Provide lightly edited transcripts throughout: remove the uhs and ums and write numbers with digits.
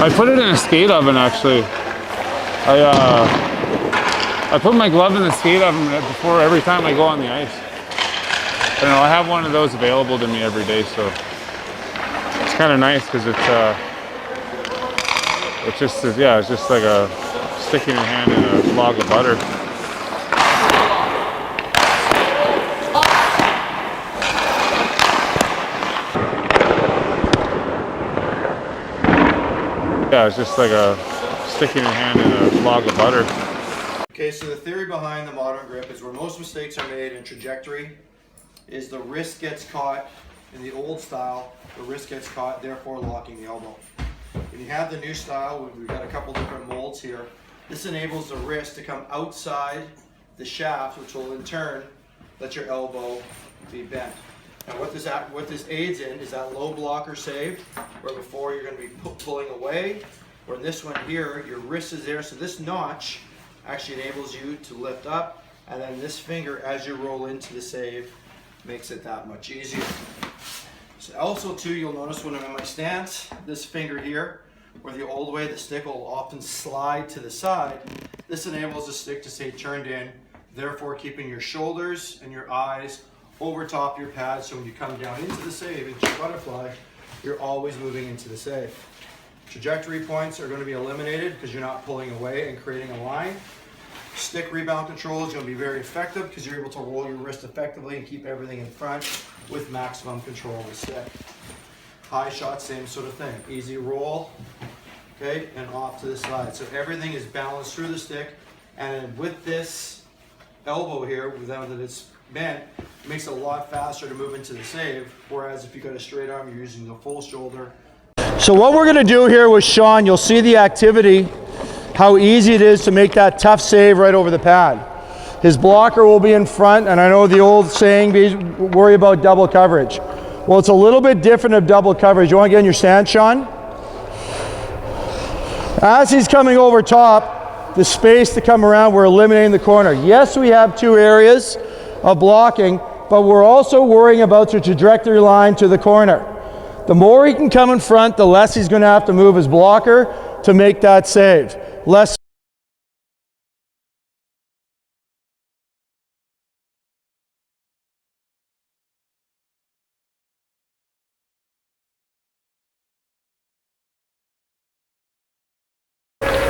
I put it in a skate oven actually. I put my glove in the skate oven before every time I go on the ice. I don't know, I have one of those available to me every day, so it's kind of nice because it's just like a sticking your hand in a log of butter. Yeah, it's just like a sticking your hand in a log of butter. Okay, so the theory behind the modern grip is where most mistakes are made in trajectory is the wrist gets caught. In the old style, the wrist gets caught, therefore locking the elbow. When you have the new style, we've got a couple different molds here. This enables the wrist to come outside the shaft, which will in turn let your elbow be bent. And what this aids in is that low blocker save, where before you're going to be pulling away, where this one here, your wrist is there, so this notch actually enables you to lift up, and then this finger, as you roll into the save, makes it that much easier. So also too, you'll notice when I'm in my stance, this finger here, where the old way the stick will often slide to the side, this enables the stick to stay turned in, therefore keeping your shoulders and your eyes over top your pad, so when you come down into the save, into your butterfly, you're always moving into the save. Trajectory points are going to be eliminated because you're not pulling away and creating a line. Stick rebound control is going to be very effective because you're able to roll your wrist effectively and keep everything in front with maximum control of the stick. High shot, same sort of thing. Easy roll, okay, and off to the side. So everything is balanced through the stick, and with this elbow here, without that it's bent, it makes it a lot faster to move into the save, whereas if you got a straight arm, you're using the full shoulder. So what we're going to do here with Sean, you'll see the activity, how easy it is to make that tough save right over the pad. His blocker will be in front, and I know the old saying, worry about double coverage. Well, it's a little bit different of double coverage. You want to get in your stance, Sean? As he's coming over top, the space to come around, we're eliminating the corner. Yes, we have two areas of blocking, but we're also worrying about the trajectory line to the corner. The more he can come in front, the less he's going to have to move his blocker to make that save. Less.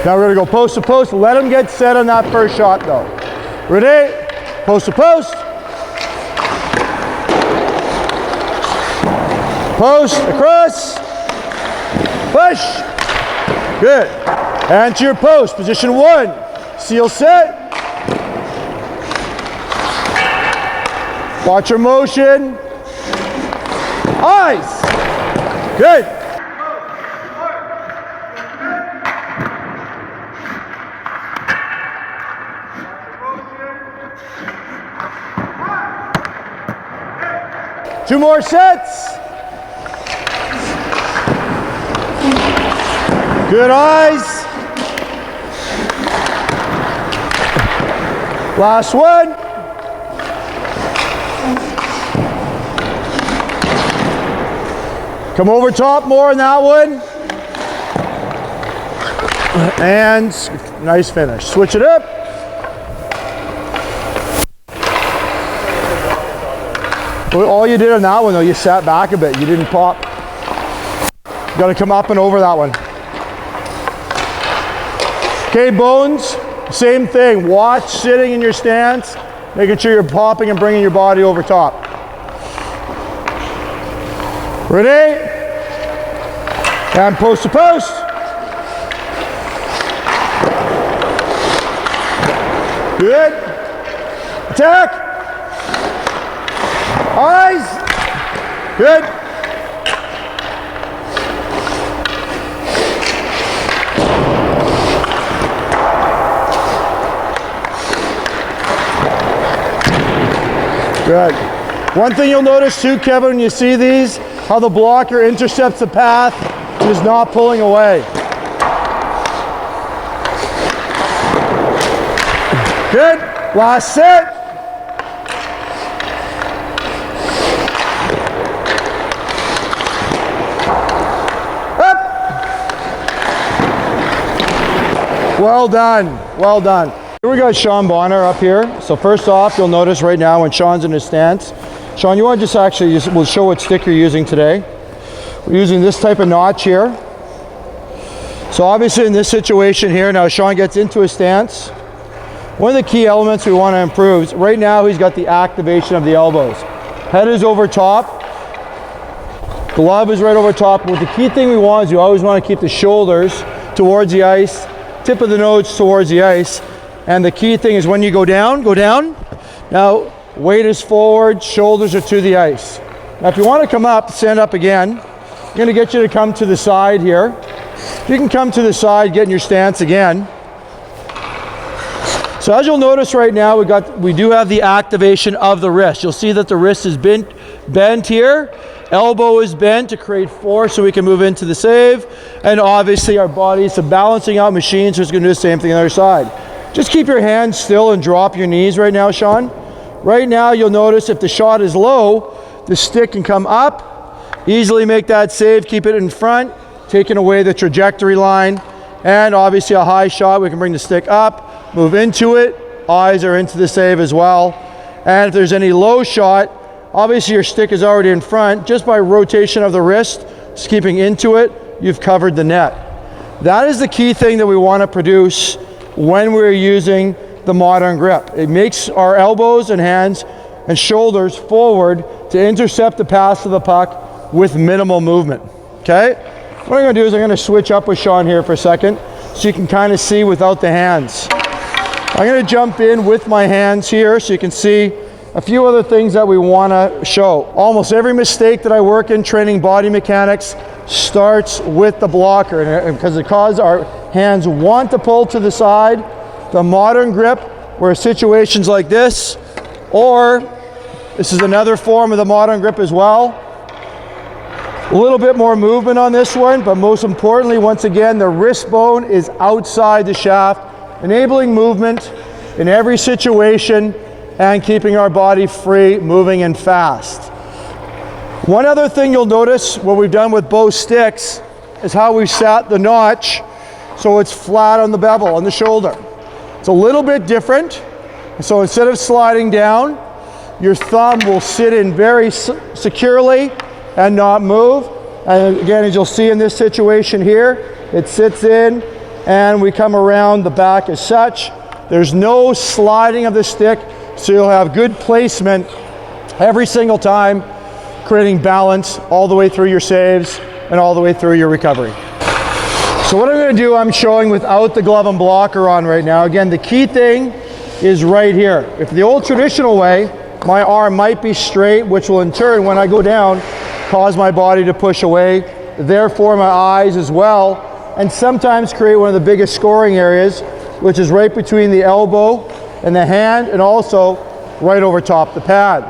Now we're going to go post to post. Let him get set on that first shot though. Ready? Post to post. Post, across, push, good. And to your post, position one, seal set. Watch your motion. Eyes, good. Two more sets. Good eyes. Last one. Come over top more on that one. And nice finish. Switch it up. All you did on that one though, you sat back a bit. You didn't pop. You got to come up and over that one. Okay, Bones, same thing. Watch sitting in your stance, making sure you're popping and bringing your body over top. Ready? And post to post. Good. Attack. Eyes. Good. Good. One thing you'll notice too, Kevin, when you see these, how the blocker intercepts the path and is not pulling away. Good. Last set. Up. Well done, well done. Here we got Sean Bonner up here. So first off, you'll notice right now when Sean's in his stance. Sean, you want to we'll show what stick you're using today. We're using this type of notch here. So obviously in this situation here, now Sean gets into his stance. One of the key elements we want to improve is right now he's got the activation of the elbows. Head is over top. Glove is right over top. But the key thing we want is you always want to keep the shoulders towards the ice, tip of the nose towards the ice. And the key thing is when you go down. Now, weight is forward, shoulders are to the ice. Now, if you want to come up, stand up again. I'm going to get you to come to the side here. If you can come to the side, get in your stance again. So as you'll notice right now, we do have the activation of the wrist. You'll see that the wrist is bent here. Elbow is bent to create force so we can move into the save. And obviously our body is a balancing out machine, so it's going to do the same thing on the other side. Just keep your hands still and drop your knees right now, Sean. Right now you'll notice if the shot is low, the stick can come up, easily make that save, keep it in front, taking away the trajectory line. And obviously a high shot, we can bring the stick up, move into it, eyes are into the save as well. And if there's any low shot, obviously your stick is already in front. Just by rotation of the wrist, just keeping into it, you've covered the net. That is the key thing that we want to produce when we're using the modern grip. It makes our elbows and hands and shoulders forward to intercept the pass of the puck with minimal movement. Okay? What I'm going to do is I'm going to switch up with Sean here for a second so you can kind of see without the hands. I'm going to jump in with my hands here so you can see a few other things that we want to show. Almost every mistake that I work in training body mechanics starts with the blocker, and because our hands want to pull to the side. The modern grip, where situations like this, or this is another form of the modern grip as well. A little bit more movement on this one, but most importantly, once again, the wrist bone is outside the shaft, enabling movement in every situation and keeping our body free, moving and fast. One other thing you'll notice what we've done with both sticks is how we've sat the notch so it's flat on the bevel, on the shoulder. It's a little bit different. So instead of sliding down, your thumb will sit in very securely and not move. And again, as you'll see in this situation here, it sits in and we come around the back as such. There's no sliding of the stick, so you'll have good placement every single time, creating balance all the way through your saves and all the way through your recovery. So what I'm going to do, I'm showing without the glove and blocker on right now. Again, the key thing is right here. If the old traditional way, my arm might be straight, which will in turn, when I go down, cause my body to push away, therefore my eyes as well, and sometimes create one of the biggest scoring areas, which is right between the elbow and the hand, and also right over top the pad.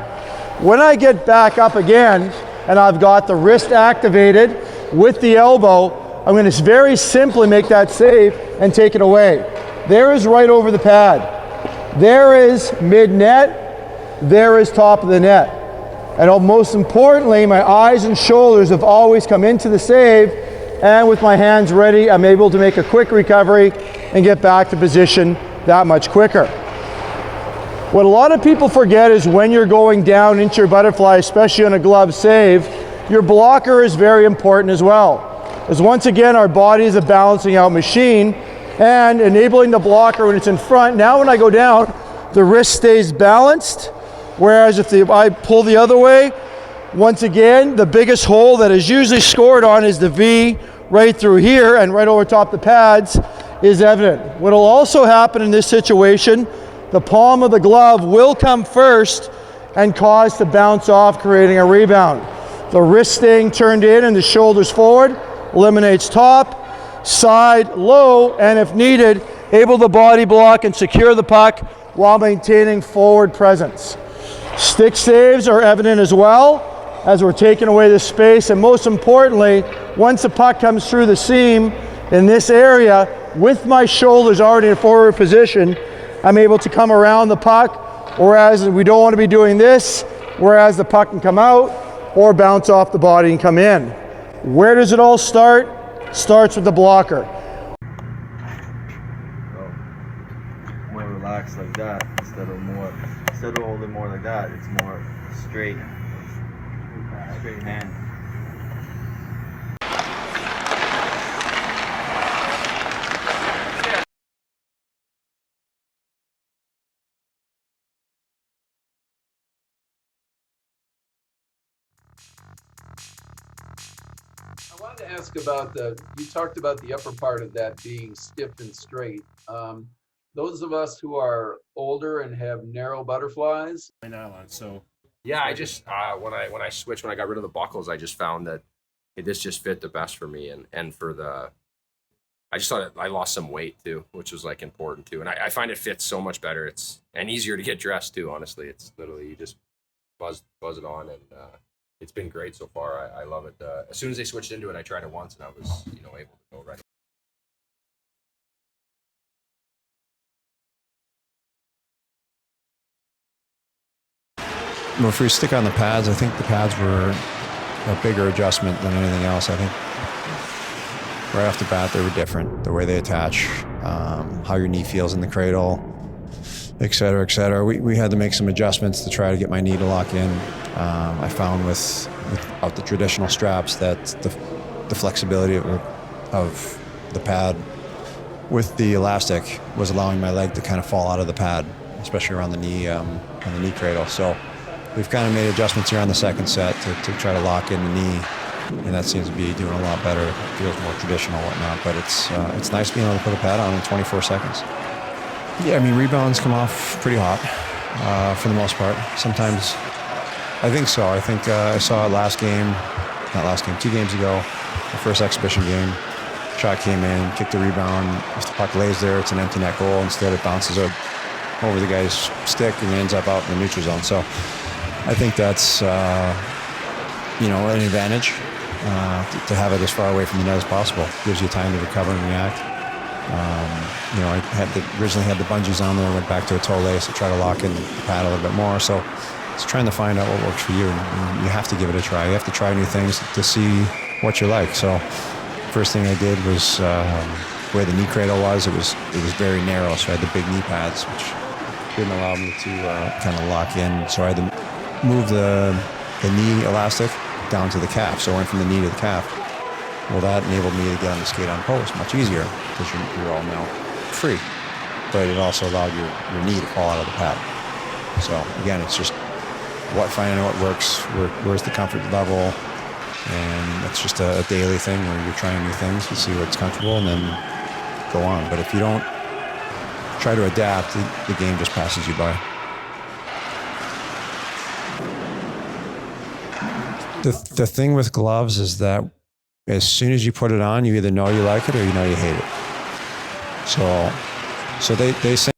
When I get back up again, and I've got the wrist activated with the elbow, I'm going to very simply make that save and take it away. There is right over the pad. There is mid-net. There is top of the net. And most importantly, my eyes and shoulders have always come into the save, and with my hands ready, I'm able to make a quick recovery and get back to position that much quicker. What a lot of people forget is when you're going down into your butterfly, especially on a glove save, your blocker is very important as well. Because once again, our body is a balancing out machine, and enabling the blocker when it's in front. Now when I go down, the wrist stays balanced, whereas if I pull the other way, once again, the biggest hole that is usually scored on is the V right through here, and right over top the pads is evident. What will also happen in this situation, the palm of the glove will come first and cause to bounce off, creating a rebound. The wrist staying turned in and the shoulders forward eliminates top, side, low, and if needed, able to body block and secure the puck while maintaining forward presence. Stick saves are evident as well as we're taking away the space, and most importantly, once the puck comes through the seam in this area, with my shoulders already in forward position, I'm able to come around the puck, whereas we don't want to be doing this, whereas the puck can come out or bounce off the body and come in. Where does it all start? Starts with the blocker. more relaxed like that instead of holding more like that. It's more straight hand. I wanted to ask about you talked about the upper part of that being stiff and straight. Those of us who are older and have narrow butterflies. Nylon. So Yeah, I just when I switched, when I got rid of the buckles, I just found that this just fit the best for me, and for the I just thought I lost some weight too, which was like important too, and I find it fits so much better. It's and easier to get dressed too. Honestly, it's literally you just buzz it on, and it's been great so far. I love it. As soon as they switched into it, I tried it once, and I was able to go right. Well, if we stick on the pads, I think the pads were a bigger adjustment than anything else. I think right off the bat, they were different. The way they attach, how your knee feels in the cradle, et cetera, et cetera. We had to make some adjustments to try to get my knee to lock in. I found without the traditional straps that the flexibility of the pad with the elastic was allowing my leg to kind of fall out of the pad, especially around the knee, on the knee cradle. So we've kind of made adjustments here on the second set to try to lock in the knee, and that seems to be doing a lot better. It feels more traditional, whatnot, but it's nice being able to put a pad on in 24 seconds. Yeah, I mean, rebounds come off pretty hot for the most part. Sometimes, I think so. I think I saw it not last game, 2 games ago, the first exhibition game. Shot came in, kicked the rebound. If the puck lays there, it's an empty net goal. Instead, it bounces over the guy's stick and ends up out in the neutral zone. So I think that's an advantage to have it as far away from the net as possible. Gives you time to recover and react. I originally had the bungees on there, went back to a toe lace to try to lock in the pad a little bit more. So it's trying to find out what works for you, and you have to give it a try. You have to try new things to see what you like. So first thing I did was where the knee cradle was. It was very narrow, so I had the big knee pads, which didn't allow me to kind of lock in. So I had to move the knee elastic down to the calf. So I went from the knee to the calf. Well, that enabled me to get on the skate on post much easier because you're all now free. But it also allowed your knee to fall out of the pad. So again, it's just finding out what works, where's the comfort level, and it's just a daily thing where you're trying new things to see what's comfortable and then go on. But if you don't try to adapt, the game just passes you by. The thing with gloves is that as soon as you put it on, you either know you like it or you know you hate it. So they say.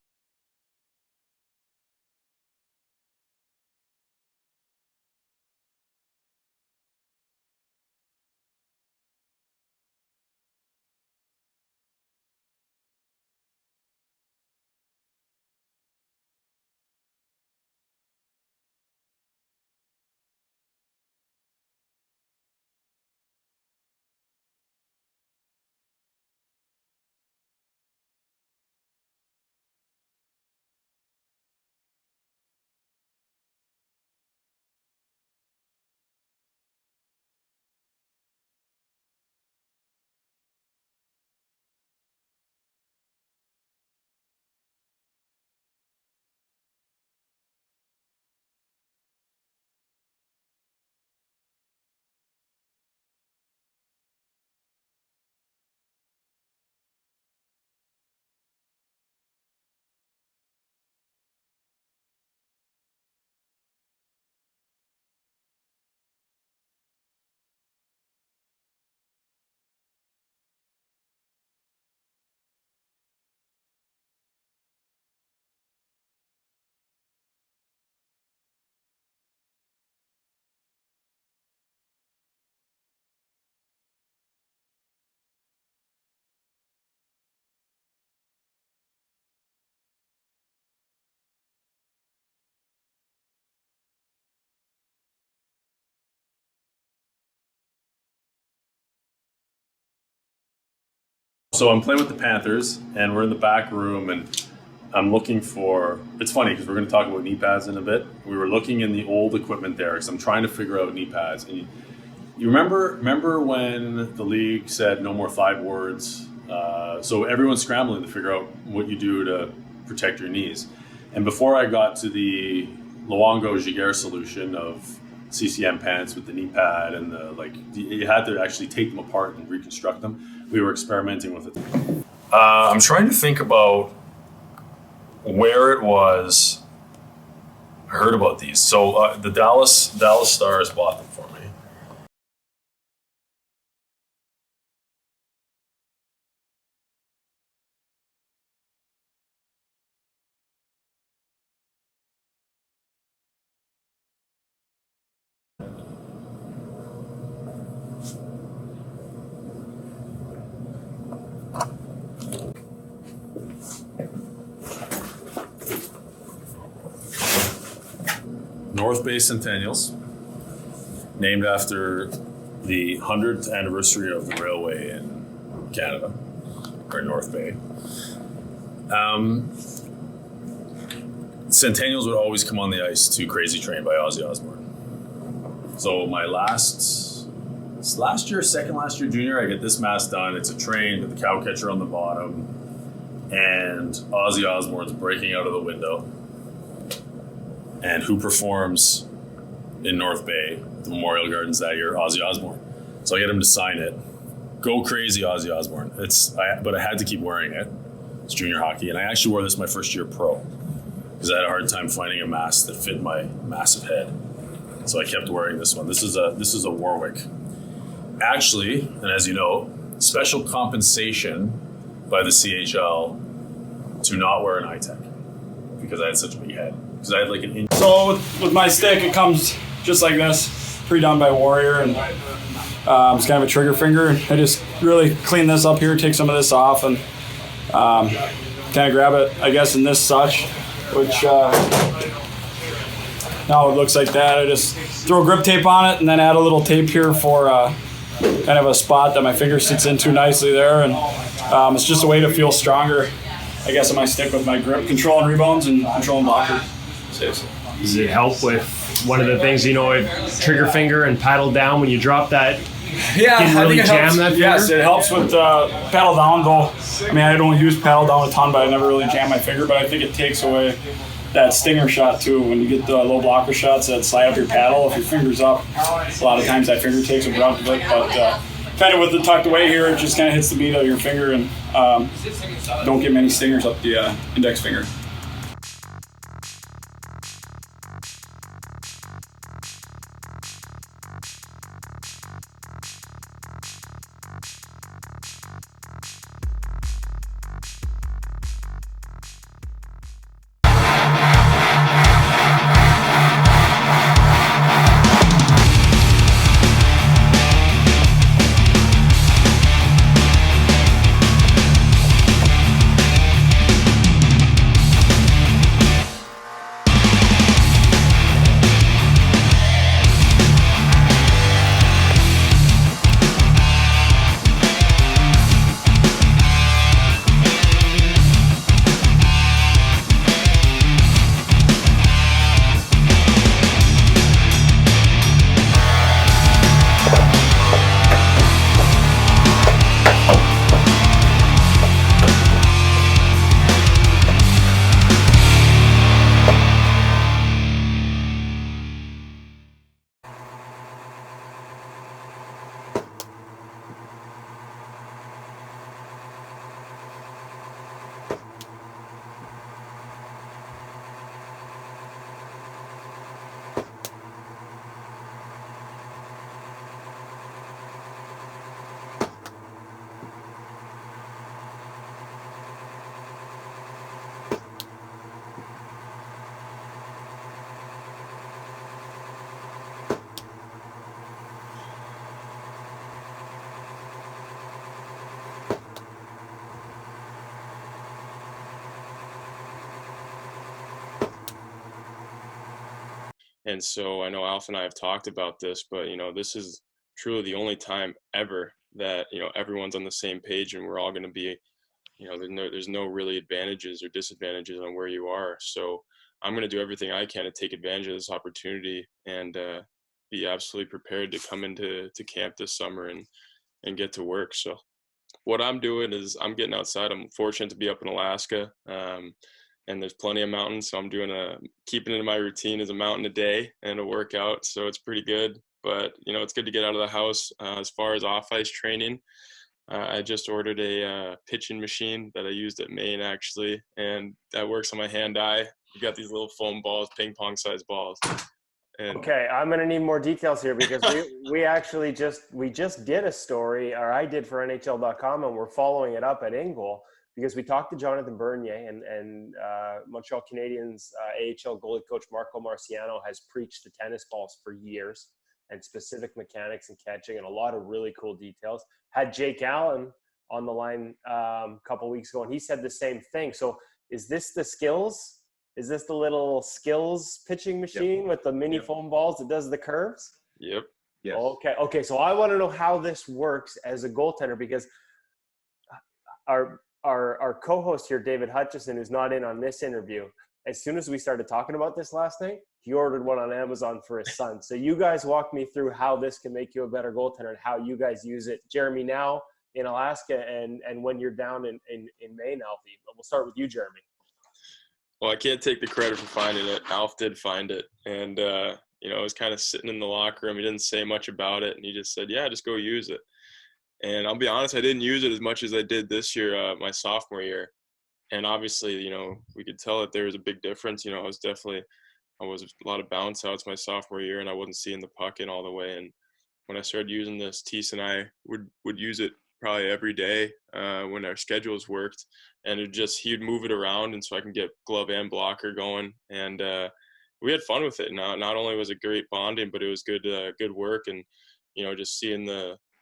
I'm playing with the Panthers, and we're in the back room, and I'm looking for, it's funny because we're going to talk about knee pads in a bit. We were looking in the old equipment there because I'm trying to figure out knee pads. And you remember when the league said no more 5 words? So everyone's scrambling to figure out what you do to protect your knees. And before I got to the Luongo Giguère solution of CCM pants with the knee pad and you had to actually take them apart and reconstruct them, we were experimenting with it. I'm trying to think about where it was I heard about these. So the Dallas Stars bought them for me. North Bay Centennials, named after the 100th anniversary of the railway in Canada, or North Bay. Centennials would always come on the ice to Crazy Train by Ozzy Osbourne. So my last year, second last year junior, I get this mask done. It's a train with the cow catcher on the bottom, and Ozzy Osbourne's breaking out of the window. And who performs in North Bay, the Memorial Gardens that year? Ozzy Osbourne. So I get him to sign it. Go crazy, Ozzy Osbourne. But I had to keep wearing it. It's junior hockey, and I actually wore this my first year pro because I had a hard time finding a mask that fit my massive head. So I kept wearing this one. This is a Warwick. Actually, and as you know, special compensation by the CHL to not wear an iTech because I had such a big head. Because I had like an inch. So with my stick, it comes just like this, pre-done by Warrior, and it's kind of a trigger finger. I just really clean this up here, take some of this off, and kind of grab it, I guess, in this such, which now it looks like that. I just throw grip tape on it and then add a little tape here for kind of a spot that my finger sits into nicely there, and it's just a way to feel stronger, I guess, on my stick with my grip, controlling rebounds and controlling blocker. Does it help with one of the things, trigger finger and paddle down when you drop that? Yeah, Didn't really I think it jam helps. that finger? Yes, it helps with paddle down though. I mean, I don't use paddle down a ton, but I never really jam my finger. But I think it takes away that stinger shot too. When you get the low blocker shots that slide up your paddle, if your finger's up, a lot of times that finger takes a brunt of it. But kind of with it tucked away here, it just kind of hits the meat of your finger and don't get many stingers up the index finger. And so I know Alf and I have talked about this, but, this is truly the only time ever that, everyone's on the same page and we're all going to be you know, there's no really advantages or disadvantages on where you are. So I'm going to do everything I can to take advantage of this opportunity and be absolutely prepared to come into camp this summer and get to work. So what I'm doing is I'm getting outside. I'm fortunate to be up in Alaska, and there's plenty of mountains. So I'm keeping it in my routine as a mountain a day and a workout. So it's pretty good. But, you know, it's good to get out of the house. As far as off-ice training, I just ordered a pitching machine that I used at Maine, actually, and that works on my hand-eye. You got these little foam balls, ping-pong-sized balls. And Okay, I'm gonna need more details here because we actually just did a story, or I did for NHL.com, and we're following it up at Ingol because we talked to Jonathan Bernier and Montreal Canadiens AHL goalie coach Marco Marciano has preached the tennis balls for years and specific mechanics and catching and a lot of really cool details. Had Jake Allen on the line a couple weeks ago, and he said the same thing. So is this the skills? Is this the little skills pitching machine with the mini foam balls that does the curves? Yep. Yes. Okay. So I want to know how this works as a goaltender because our co-host here, David Hutchison, who's not in on this interview, as soon as we started talking about this last night, he ordered one on Amazon for his son. So you guys walk me through how this can make you a better goaltender and how you guys use it. Jeremy, now in Alaska and when you're down in Maine, Alfie. We'll start with you, Jeremy. Well, I can't take the credit for finding it. Alf did find it. And, you know, I was kind of sitting in the locker room. He didn't say much about it. And he just said, yeah, just go use it. And I'll be honest, I didn't use it as much as I did this year, my sophomore year. And obviously, you know, we could tell that there was a big difference. You know, I was a lot of bounce outs my sophomore year, and I wasn't seeing the puck in all the way. And when I started using this, Tease and I would use it probably every day when our schedules worked, and he'd move it around, and so I can get glove and blocker going, and we had fun with it. Not only was it great bonding, but it was good work, and you know, just seeing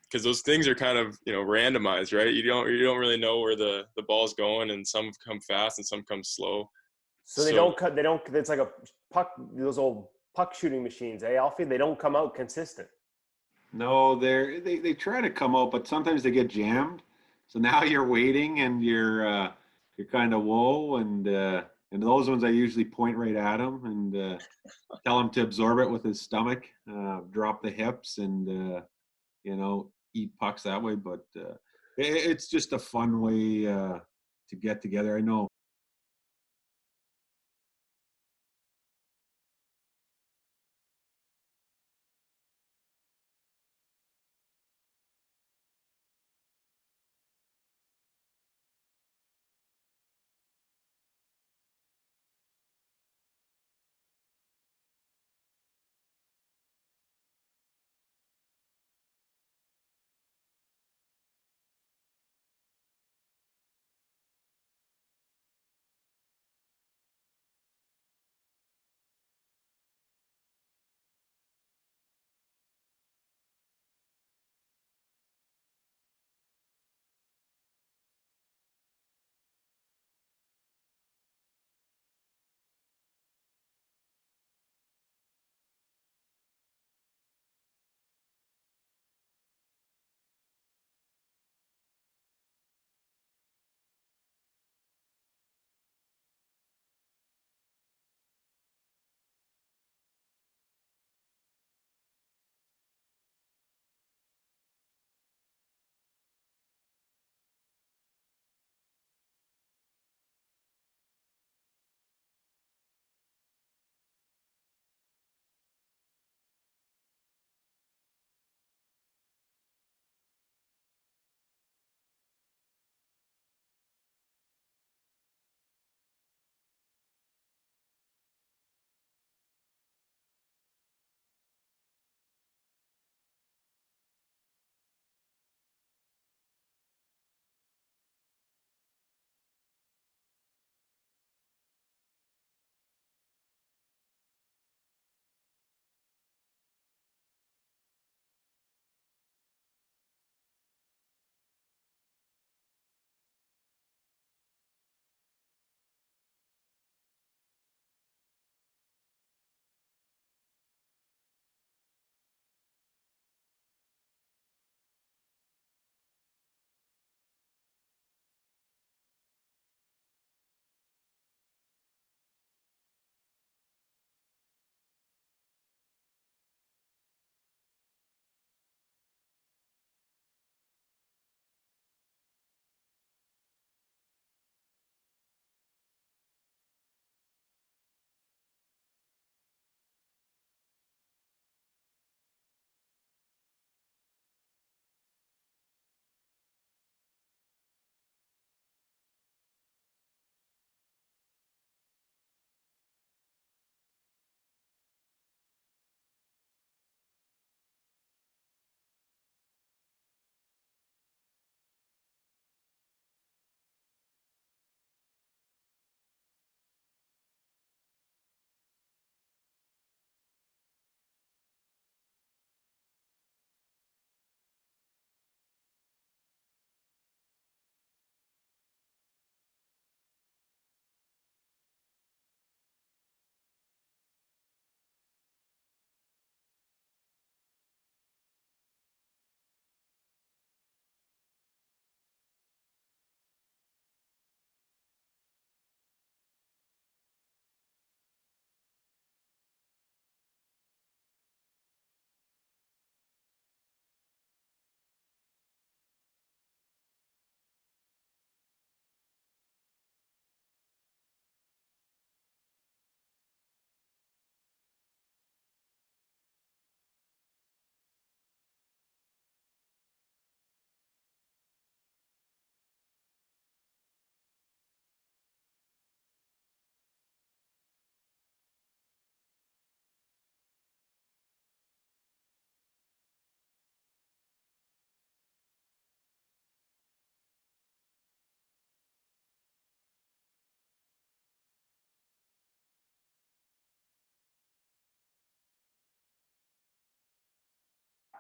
because those things are kind of, you know, randomized, right? You don't really know where the ball's going, and some come fast and some come slow. So they don't it's like a puck, those old puck shooting machines, Alfie? They don't come out consistent. No, they try to come out, but sometimes they get jammed. So now you're waiting and you're kind of whoa, and those ones I usually point right at him and tell him to absorb it with his stomach, drop the hips, and you know, eat pucks that way. But it's just a fun way to get together. I know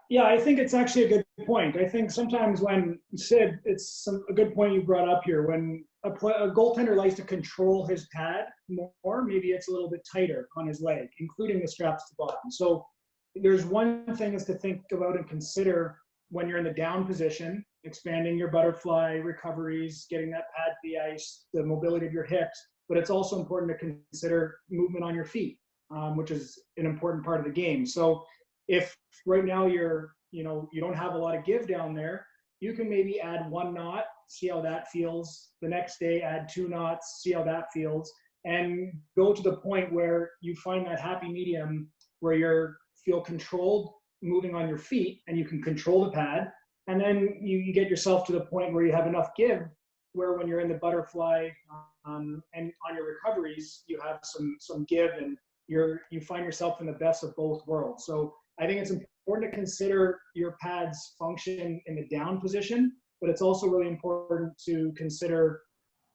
Yeah, I think it's actually a good point. I think sometimes when Sid, a good point you brought up here. When a goaltender likes to control his pad more, maybe it's a little bit tighter on his leg, including the straps at the bottom. So there's one thing is to think about and consider when you're in the down position, expanding your butterfly recoveries, getting that pad to the ice, the mobility of your hips. But it's also important to consider movement on your feet, which is an important part of the game. So if right now you don't have a lot of give down there, you can maybe add 1 knot, see how that feels. The next day, add 2 knots, see how that feels, and go to the point where you find that happy medium where you feel controlled moving on your feet and you can control the pad. And then you get yourself to the point where you have enough give where when you're in the butterfly and on your recoveries, you have some give and you find yourself in the best of both worlds. So I think it's important to consider your pad's function in the down position, but it's also really important to consider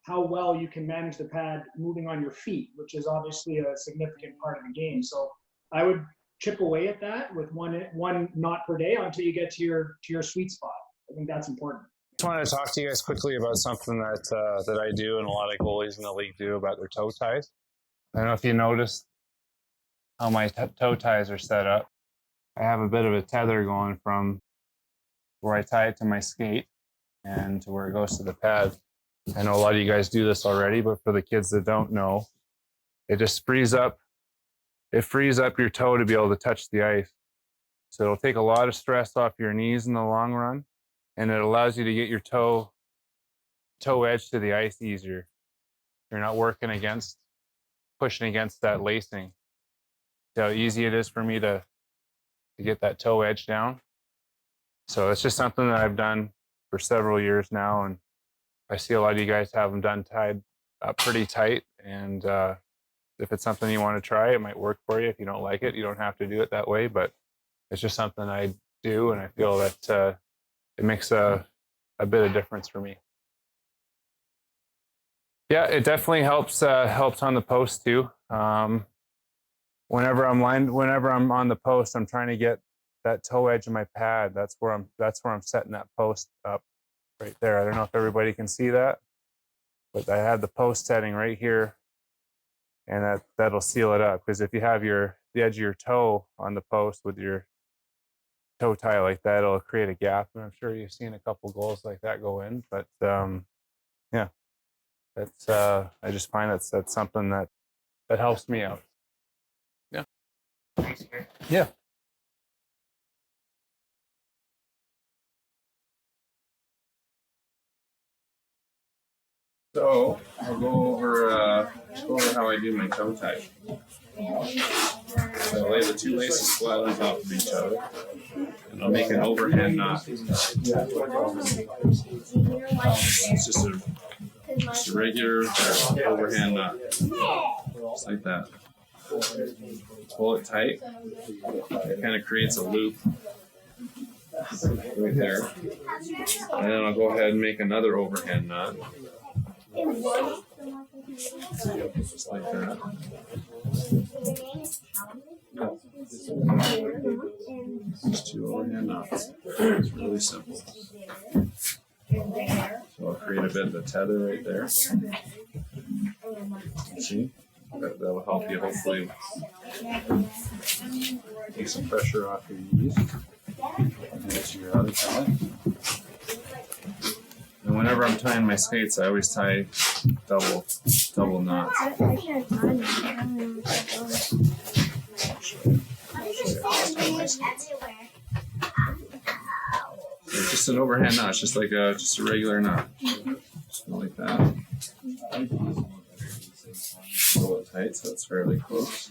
how well you can manage the pad moving on your feet, which is obviously a significant part of the game. So I would chip away at that with one knot per day until you get to your sweet spot. I think that's important. I just wanted to talk to you guys quickly about something that I do and a lot of goalies in the league do about their toe ties. I don't know if you noticed how my toe ties are set up. I have a bit of a tether going from where I tie it to my skate and to where it goes to the pad. I know a lot of you guys do this already, but for the kids that don't know, it just frees up your toe to be able to touch the ice. So it'll take a lot of stress off your knees in the long run, and it allows you to get your toe edge to the ice easier. You're not pushing against that lacing. See how easy it is for me to get that toe edge down. So it's just something that I've done for several years now, and I see a lot of you guys have them tied up pretty tight. And if it's something you want to try, it might work for you. If you don't like it, you don't have to do it that way. But it's just something I do, and I feel that it makes a bit of difference for me. Yeah, it definitely helps on the post too. Whenever I'm on the post, I'm trying to get that toe edge of my pad. That's where I'm setting that post up right there. I don't know if everybody can see that, but I have the post setting right here, and that'll seal it up. Because if you have the edge of your toe on the post with your toe tie like that, it'll create a gap. And I'm sure you've seen a couple goals like that go in. But yeah, that's I just find that's something that helps me out. Yeah. Yeah. So I'll go over how I do my toe tie. So I'll lay the 2 laces flat on top of each other, and I'll make an overhand knot. It's just a regular overhand knot, just like that. Pull it tight. It kind of creates a loop right there. And then I'll go ahead and make another overhand knot. Just like that. Just 2 overhand knots. It's really simple. So I'll create a bit of a tether right there. See? That'll help you hopefully take some pressure off your knees. And to your other side. And whenever I'm tying my skates, I always tie double knots. It's just an overhand knot. It's just like just a regular knot, just like that. Pull it tight so it's fairly close.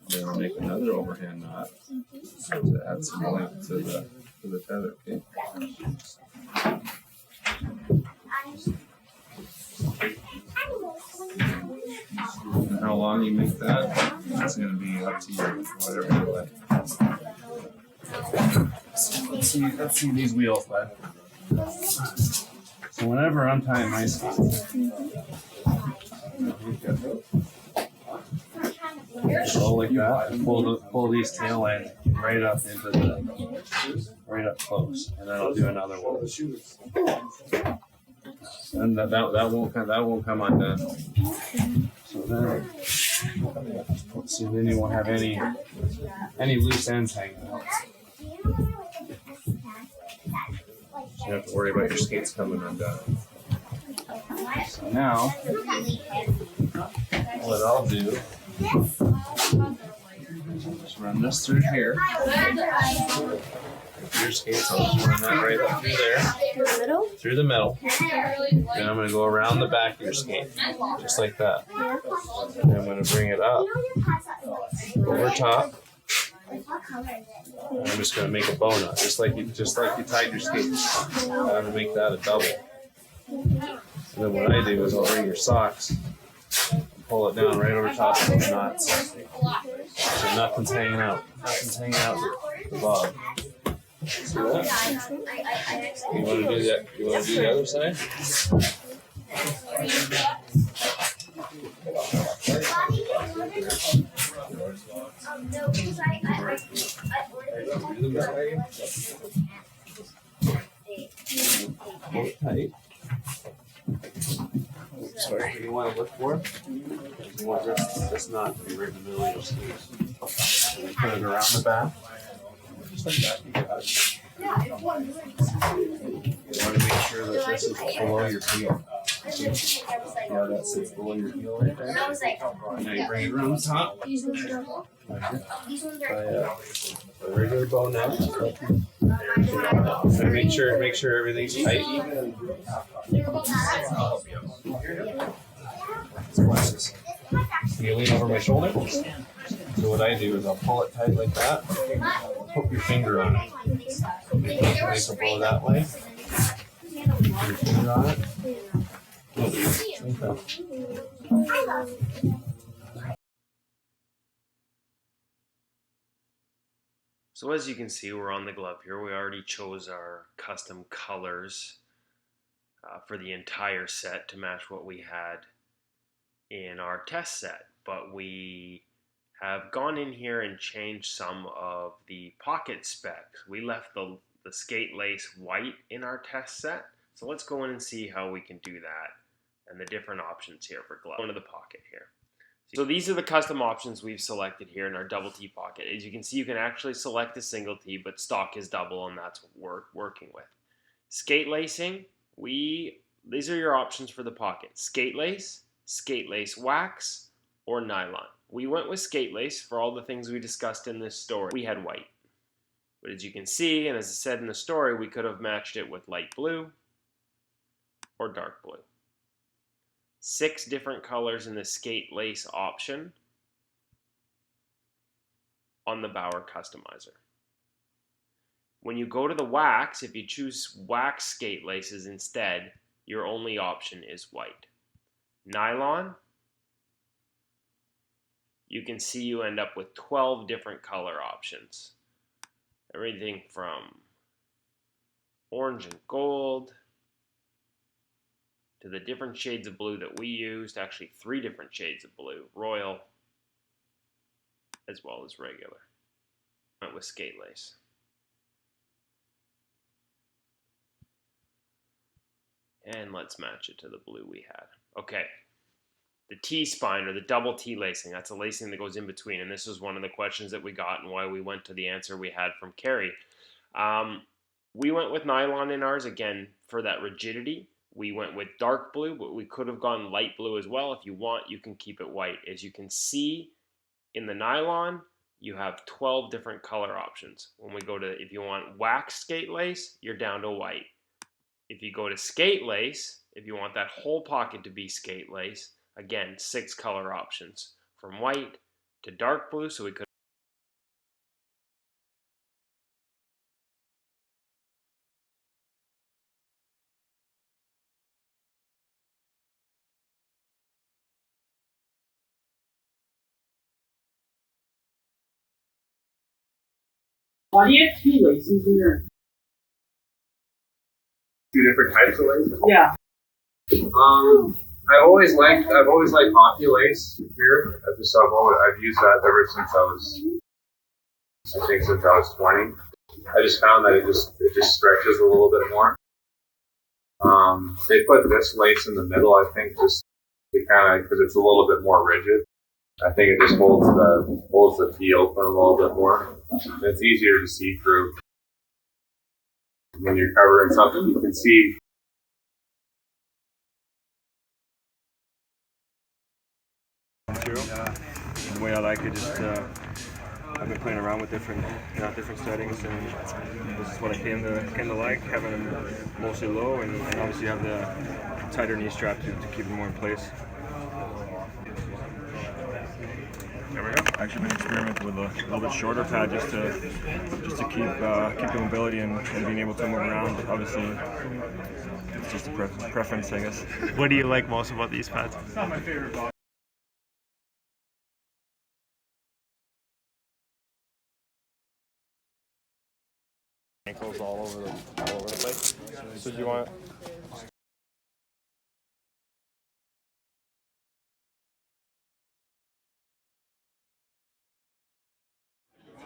Then I'll make another overhand knot to add some length to the tether. Okay. And how long you make that, that's going to be up to you, whatever you like. Let's see these wheels left. So whenever I'm tying my skates, Go like that, and pull these tail lines right up into right up close, and then I'll do another one. And that won't come undone. So then, let's see, then you won't have any loose ends hanging out. You don't have to worry about your skates coming undone. So now, what I'll do, just run this through here. Your skates, I'll just run that right up through there, through the middle. Then I'm going to go around the back of your skate, just like that. And I'm going to bring it up over top. And I'm just going to make a bow knot, just like you tied your skates. I'm going to make that a double. And then what I do is I'll bring your socks and pull it down right over top of those knots. So nothing's hanging out. Nothing's hanging out the bob. See that? You want to do that? You want to do the other side? Hold it tight. Sorry, what do you want to look for? You want this knot to be right in the middle of your sleeves. And then put it around the back. Just like that, you got it. You want to make sure that this is below your heel. Yeah, that sits below your heel right there. And now you bring it around the top. A regular bow knot. And make sure everything's tight. You lean over my shoulder. So what I do is I'll pull it tight like that. Put your finger on it. Make a blow that way. Put your finger on it. So as you can see, we're on the glove here. We already chose our custom colors for the entire set to match what we had in our test set. But we have gone in here and changed some of the pocket specs. We left the skate lace white in our test set. So let's go in and see how we can do that and the different options here for glove. Go into the pocket here. So these are the custom options we've selected here in our double T pocket. As you can see, you can actually select a single T, but stock is double, and that's what we're working with. Skate lacing, these are your options for the pocket. Skate lace wax, or nylon. We went with skate lace for all the things we discussed in this story. We had white. But as you can see, and as I said in the story, we could have matched it with light blue or dark blue. 6 different colors in the skate lace option on the Bauer Customizer. When you go to the wax, if you choose wax skate laces instead, your only option is white. Nylon, you can see you end up with 12 different color options. Everything from orange and gold to the different shades of blue that we used, actually 3 different shades of blue, royal as well as regular. Went with skate lace. And let's match it to the blue we had. Okay, the T-spine or the double T lacing, that's a lacing that goes in between, and this was one of the questions that we got and why we went to the answer we had from Carrie. We went with nylon in ours, again, for that rigidity. We went with dark blue, but we could have gone light blue as well. If you want, you can keep it white. As you can see in the nylon, you have 12 different color options. When we go to, if you want wax skate lace, you're down to white. If you go to skate lace, if you want that whole pocket to be skate lace, again, 6 color options from white to dark blue. So we could Why do you have 2 laces here? 2 different types of laces? Yeah. I've always liked hockey lace here. I've used that ever since I was 20. I just found that it just stretches a little bit more. They put this lace in the middle, I think, just to kind of, because it's a little bit more rigid. I think it just holds the tee open a little bit more. It's easier to see through. When you're covering something, you can see. The way I like it, I've been playing around with different settings, and this is what I came to like, having them mostly low, and obviously have the tighter knee strap to keep them more in place. There we go. I've actually been experimenting with a little bit shorter pad just to keep the mobility and being able to move around. Obviously, it's just a preference, I guess. What do you like most about these pads? It's not my favorite ball. Ankles all over the place. So do you want?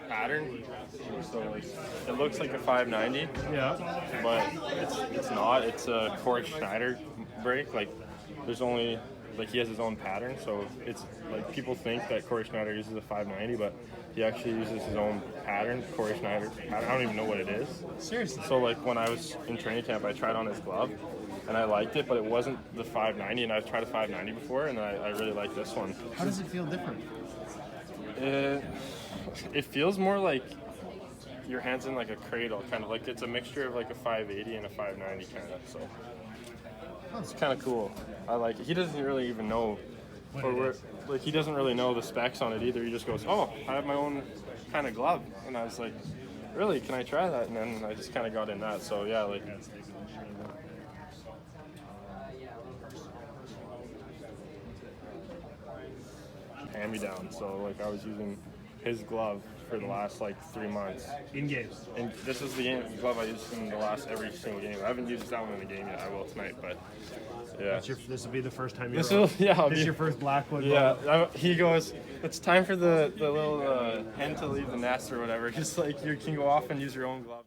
Pattern. So like, it looks like a 590. Yeah. But it's not. It's a Corey Schneider break. Like there's only he has his own pattern. So it's like people think that Corey Schneider uses a 590, but he actually uses his own pattern. Corey Schneider. I don't even know what it is. Seriously. So like when I was in training camp, I tried on his glove, and I liked it, but it wasn't the 590. And I've tried a 590 before, and I really like this one. How does it feel different? It feels more like your hand's in like a cradle, kind of like it's a mixture of like a 580 and a 590 kind of. So it's kind of cool. I like it. He doesn't really even know, he doesn't really know the specs on it either. He just goes, "Oh, I have my own kind of glove," and I was like, "Really? Can I try that?" And then I just kind of got in that. So yeah, like. Hand-me-down. So like I was using his glove for the last like 3 months. In games. And this is the glove I used in the last every single game. I haven't used that one in the game yet. I will tonight, but yeah. This will be the first time This you're. this is your first Blackwood. Yeah. He goes, "It's time for the little hen to leave the nest or whatever. Just like you can go off and use your own glove."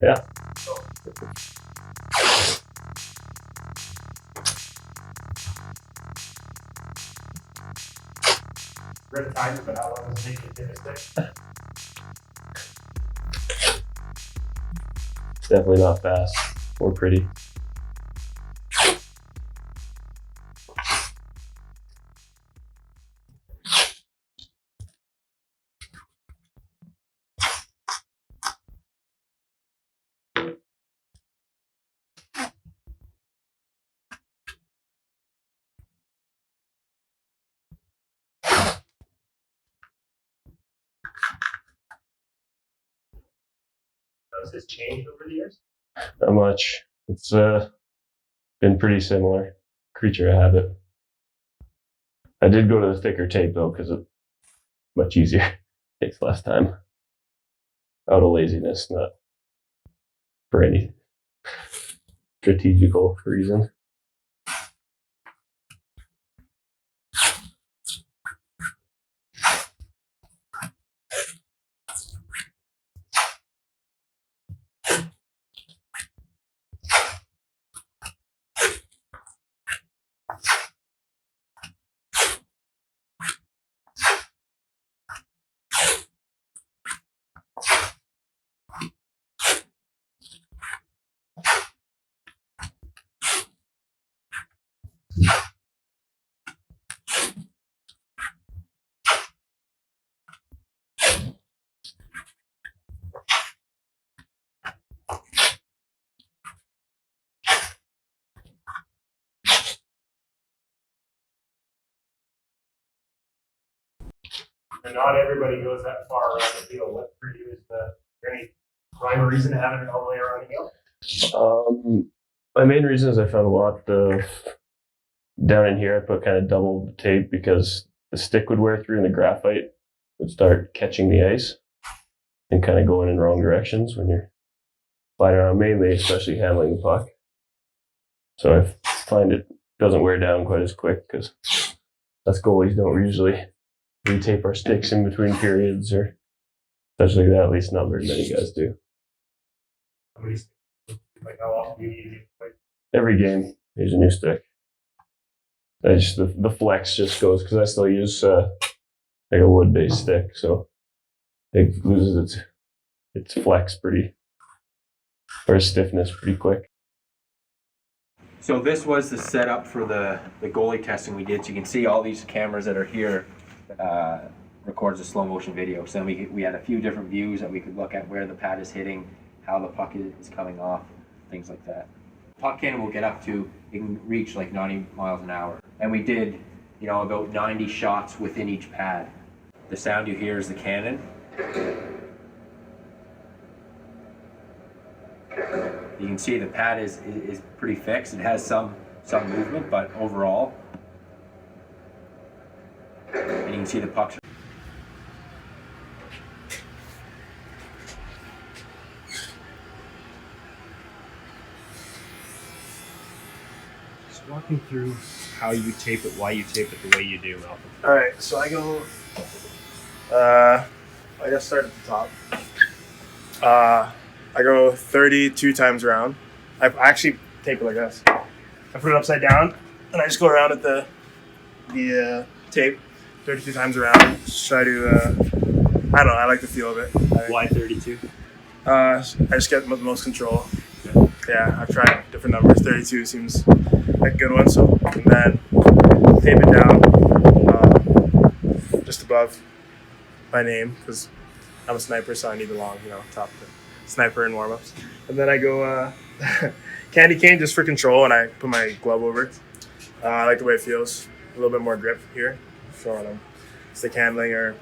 Yeah. We're at time, but how long does it take to hit a stick? It's definitely not fast or pretty. Has this changed over the years? Not much. It's been pretty similar. Creature of habit. I did go to the thicker tape though, because it's much easier. Takes less time. out of laziness, not for any strategical reason. And not everybody goes that far around the field. What for you is there any rhyme or reason to having it all the way around the field? My main reason is I found a lot of down in here. I put kind of double tape because the stick would wear through and the graphite would start catching the ice and kind of going in wrong directions when you're flying around, mainly, especially handling the puck. So I find it doesn't wear down quite as quick because us goalies don't usually retape our sticks in between periods or such like that. At least not very many guys do. Like how often do you need to Every game, there's a new stick. I just the flex just goes because I still use like a wood-based stick, so it loses its flex pretty or stiffness pretty quick. So this was the setup for the goalie testing we did. So you can see all these cameras that are here records a slow motion video. So then we had a few different views that we could look at where the pad is hitting, how the puck is coming off, things like that. Puck cannon will get up to, it can reach like 90 miles an hour. And we did, about 90 shots within each pad. The sound you hear is the cannon. You can see the pad is pretty fixed. It has some movement, but overall, and you can see the pucks. Just walk me through how you tape it, why you tape it the way you do, Malcolm. All right, so I go. I just start at the top. I go 32 times around. I actually tape it like this. I put it upside down, and I just go around at the tape 32 times around. Just try to, I don't know, I like the feel of it. Why 32? I just get the most control. Yeah, I've tried different numbers. 32 seems like a good one. So, and then tape it down just above my name because I'm a sniper, so I need the long, top to sniper and warm-ups. And then I go candy cane just for control, and I put my glove over it. I like the way it feels. A little bit more grip here. So stick handling or